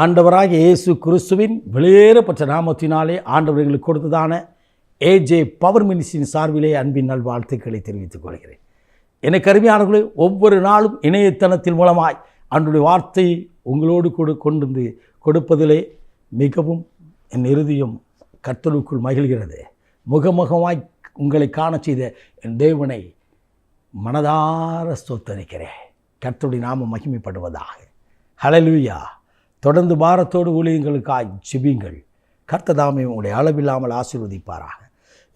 ஆண்டவராகிய இயேசு கிறிஸ்துவின் வெளியேறப்பட்ட நாமத்தினாலே ஆண்டவர் எங்களுக்கு கொடுத்ததான ஏஜே பவர் மினிஸ்ட்ரியின் சார்பிலே அன்பின் நல்வாழ்த்துக்களை தெரிவித்துக் கொள்கிறேன். எனக்கு அருமையானவர்களே, ஒவ்வொரு நாளும் இணையதளத்தின் மூலமாய் ஆண்டவருடைய வார்த்தையை உங்களோடு கொண்டு வந்து கொடுப்பதிலே மிகவும் என் இருதயம் கர்த்தருக்குள் மகிழ்கிறது. முகமுகமாய் உங்களை காண செய்த என் தேவனை மனதார ஸ்தோத்தரிக்கிறேன். கர்த்தருடைய நாமம் மகிமைப்படுவதாக. ஹல்லேலூயா. தொடர்ந்து பாரத்தோடு ஊழியங்களுக்காய் ஜெபியுங்கள். கர்த்தர் தாமே உங்களை அளவில்லாமல் ஆசீர்வதிப்பாராக.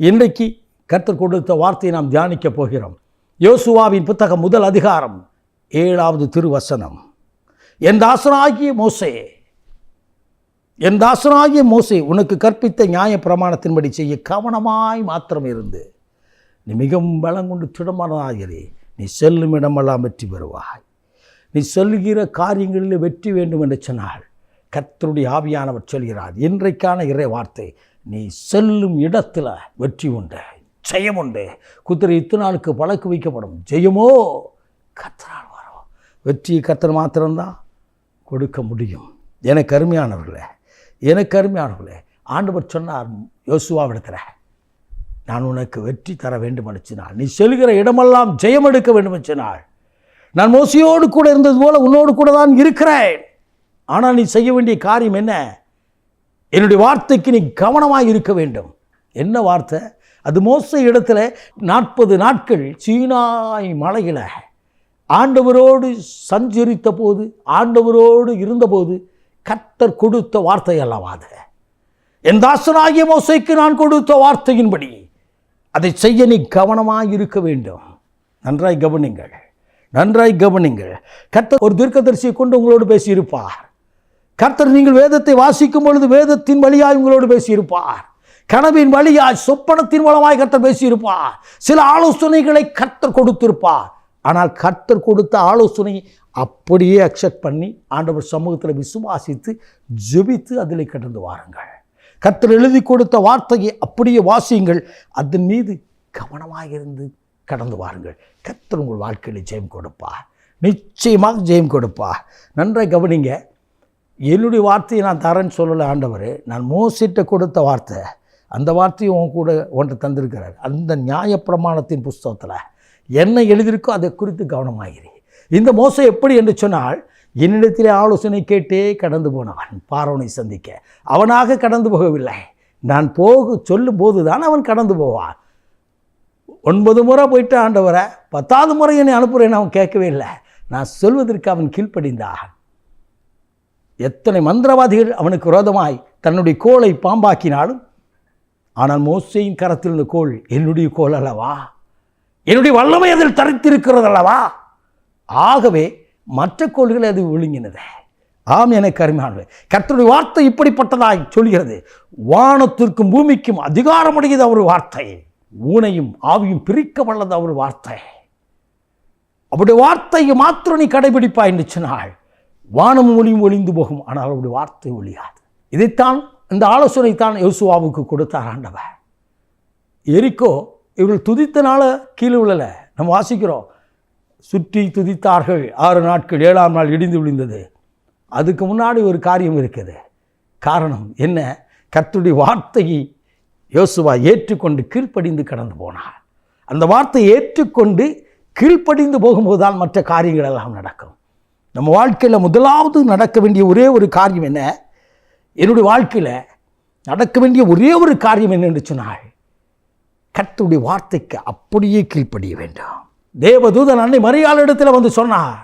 இன்றைக்கு கர்த்தர் கொடுத்த வார்த்தையை நாம் தியானிக்கப் போகிறோம். யோசுவாவின் புத்தகம் 1 அதிகாரம் 7வது திருவசனம். என் தாசனாகிய மோசே உனக்கு கற்பித்த நியாய பிரமாணத்தின்படி செய்ய கவனமாய் மாத்திரம் இருந்து நீ மிகவும் பலங்கொண்டு திடமானதாகிறே. நீ செல்லும் இடமெல்லாம் வெற்றி பெறுவாய். நீ சொல்லுகிற காரியங்களில் வெற்றி வேண்டும் என்று சொன்னால் கர்த்தருடைய ஆவியானவர் சொல்கிறார். இன்றைக்கான இறை வார்த்தை, நீ செல்லும் இடத்துல வெற்றி உண்டு, ஜெயம் உண்டு. குதிரை இத்தனாளுக்கு பழக்கு வைக்கப்படும், ஜெயமோ கர்த்தரால் வரும். வெற்றி கர்த்தர் மாத்திரம்தான் கொடுக்க முடியும். எனக்கு அருமையானவர்களே, ஆண்டவர் சொன்னார் யோசுவாவிடத்தில், நான் உனக்கு வெற்றி தர வேண்டும் என்றால், நீ செல்கிற இடமெல்லாம் ஜெயம் எடுக்க வேண்டும் என்றால், நான் மோசையோடு கூட இருந்தது போல உன்னோடு கூட தான் இருக்கிறேன். ஆனால் நீ செய்ய வேண்டிய காரியம் என்ன? என்னுடைய வார்த்தைக்கு நீ கவனமாக இருக்க வேண்டும். என்ன வார்த்தை அது? மோசே இடத்துல 40 நாட்கள் சீனாய் மலையில் ஆண்டவரோடு சஞ்சரித்த போது, ஆண்டவரோடு இருந்தபோது கர்த்தர் கொடுத்த வார்த்தை அல்லவாது. என் தாசனாகிய மோசேக்கு நான் கொடுத்த வார்த்தையின்படி அதை செய்ய நீ கவனமாக இருக்க வேண்டும். நன்றாய் கவனிங்கள். கர்த்தர் ஒரு தீர்க்கதரிசியை கொண்டு உங்களோடு பேசியிருப்பார். கர்த்தர் நீங்கள் வேதத்தை வாசிக்கும் பொழுது வேதத்தின் வழியாய் உங்களோடு பேசியிருப்பார். கனவின் வழியாய் சொப்பனத்தின் மூலமாய் கர்த்தர் பேசியிருப்பார். சில ஆலோசனைகளை கர்த்தர் கொடுத்திருப்பார். ஆனால் கர்த்தர் கொடுத்த ஆலோசனை அப்படியே அக்செப்ட் பண்ணி ஆண்டவர் சமூகத்தில் விசுவாசித்து ஜெபித்து அதில் கடந்து வாருங்கள். கர்த்தர் எழுதி கொடுத்த வார்த்தையை அப்படியே வாசியுங்கள். அதன் மீது கவனமாக இருந்து கடந்து வாருங்கள். கர்த்தர் உங்கள் வாழ்க்கையில் ஜெயம் கொடுப்பார். நிச்சயமாக ஜெயம் கொடுப்பார். நன்றாக கவனிங்க. என்னுடைய வார்த்தையை நான் தரேன்னு சொல்லலை ஆண்டவர். நான் மோசிட்ட கொடுத்த வார்த்தை, அந்த வார்த்தையை உன்கிட்ட தந்திருக்கிறார். அந்த நியாயப்பிரமாணத்தின் புஸ்தகத்தில் என்ன எழுதியிருக்கோ அதை குறித்து கவனமாகிறேன். இந்த மோசை எப்படி என்று சொன்னால், என்னிடத்திலே ஆலோசனை கேட்டே கடந்து போனவன் பார்வோனை சந்திக்க. அவனாக கடந்து போகவில்லை, நான் சொல்லும் போது தான் அவன் கடந்து போவான். 9 முறை போயிட்டு ஆண்டவரை 10வது முறை என்னை அனுப்புகிறேன்னு அவன் கேட்கவே இல்லை. நான் சொல்வதற்கு அவன் கீழ்ப்படிந்தான். எத்தனை மந்திரவாதிகள் அவனுக்கு விரோதமாய் தன்னுடைய கோலை பாம்பாக்கினாலும், ஆனால் மோசேயின் கரத்தில் இருந்த கோல் என்னுடைய கோல் அல்லவா, என்னுடைய வல்லமை அதில் தரித்திருக்கிறது அல்லவா. ஆகவே மற்ற கோள்களை அது விழுங்கினது. ஆம், எனக்கு அருமையானது. கர்த்தருடைய வார்த்தை இப்படிப்பட்டதாய் சொல்கிறது. வானத்திற்கும் பூமிக்கும் அதிகாரமுடையது அவர் வார்த்தை. ஊனையும் ஆவியும் பிரிக்க வல்லது அவர் வார்த்தை. அவருடைய வார்த்தையை மாத்திரம் நீ கடைபிடிப்பாய் என்று சொன்னால் வானம் ஒளியும் ஒளிந்து போகும், ஆனால் அவருடைய வார்த்தை ஒழியாது. இதைத்தான், இந்த ஆலோசனைத்தான் யோசுவாவுக்கு கொடுத்தார் ஆண்டவர். எரிக்கோ இவர்கள் துதித்தனால கீழே விழலை. நம்ம வாசிக்கிறோம், சுற்றி துதித்தார்கள் 6 நாட்கள், 7ஆம் நாள் இடிந்து விழுந்தது. அதுக்கு முன்னாடி ஒரு காரியம் இருக்குது. காரணம் என்ன? கர்த்தருடைய வார்த்தையை யோசுவா ஏற்றுக்கொண்டு கீழ்ப்படிந்து கடந்து போனார். அந்த வார்த்தையை ஏற்றுக்கொண்டு கீழ்ப்படிந்து போகும்போது தான் மற்ற காரியங்கள் எல்லாம் நடக்கும். நம்ம வாழ்க்கையில் முதலாவது நடக்க வேண்டிய ஒரே ஒரு காரியம் என்ன? என்னுடைய வாழ்க்கையில் நடக்க வேண்டிய ஒரே ஒரு காரியம் என்னென்று சொன்னால், கர்த்தருடைய வார்த்தைக்கு அப்படியே கீழ்ப்படிய வேண்டும். தேவதூதன் அன்னை மரியாள் இடத்துல வந்து சொன்னார்.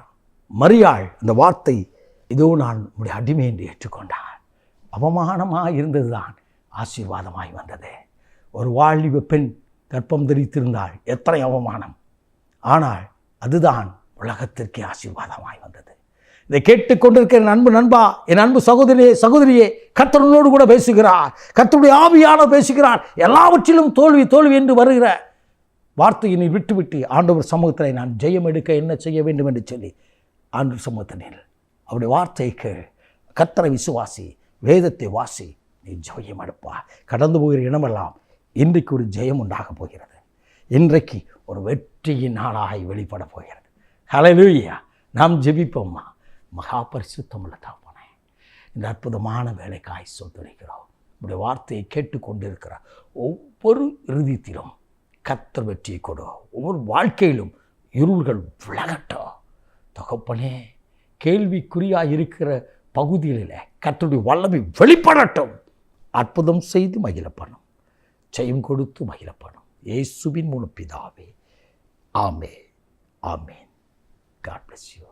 மரியாள் அந்த வார்த்தை, இதோ நான் உடைய அடிமை என்று ஏற்றுக்கொண்டார். அவமானமாக இருந்தது தான் ஆசீர்வாதமாய் வந்தது. ஒரு வாலிப பெண் கர்ப்பம் தரித்திருந்தாள், எத்தனை அவமானம். ஆனால் அதுதான் உலகத்திற்கே ஆசீர்வாதமாய் வந்தது. இதை கேட்டுக்கொண்டிருக்கிற நண்பா, என் அன்பு சகோதரியே, கர்த்தரோடு கூட பேசுகிறார். கர்த்தருடைய ஆவியானவர் பேசுகிறார். எல்லாவற்றிலும் தோல்வி என்று வருகிற வார்த்தையை நீ விட்டுவிட்டு ஆண்டவர் சமூகத்தில் நான் ஜெயம் எடுக்க என்ன செய்ய வேண்டும் என்று சொல்லி ஆண்டவர் சமூகத்தினில் அவருடைய வார்த்தைக்கு கர்த்தரை விசுவாசி, வேதத்தை வாசி, நீ ஜெயம் எடுப்பா. கடந்து போகிற இடமெல்லாம் இன்றைக்கு ஒரு ஜெயம் உண்டாக போகிறது. இன்றைக்கு ஒரு வெற்றியின் நாளாய் வெளிப்பட போகிறது. ஹல்லேலூயா. நாம் ஜெபிப்போம்மா. மகா பரிசுத்தமுள்ள தகப்பனே, இந்த அற்புதமான வேலைக்காய் சொத்துரைக்கிறோம். உடைய வார்த்தையை கேட்டுக்கொண்டிருக்கிற ஒவ்வொரு இறுதித்திலும் கர்த்தர் வெற்றியை கொடு. ஒவ்வொரு வாழ்க்கையிலும் இருள்கள் விலகட்டும் தகப்பனே. கேள்விக்குறியாக இருக்கிற பகுதிகளில் கர்த்தருடைய வல்லமை வெளிப்படட்டும். அற்புதம் செய்து மகிழப்படும், ஜெயம் கொடுத்து மகிழப்படும். இயேசுவின் மூலம் பிதாவே, ஆமென், ஆமென். God bless you.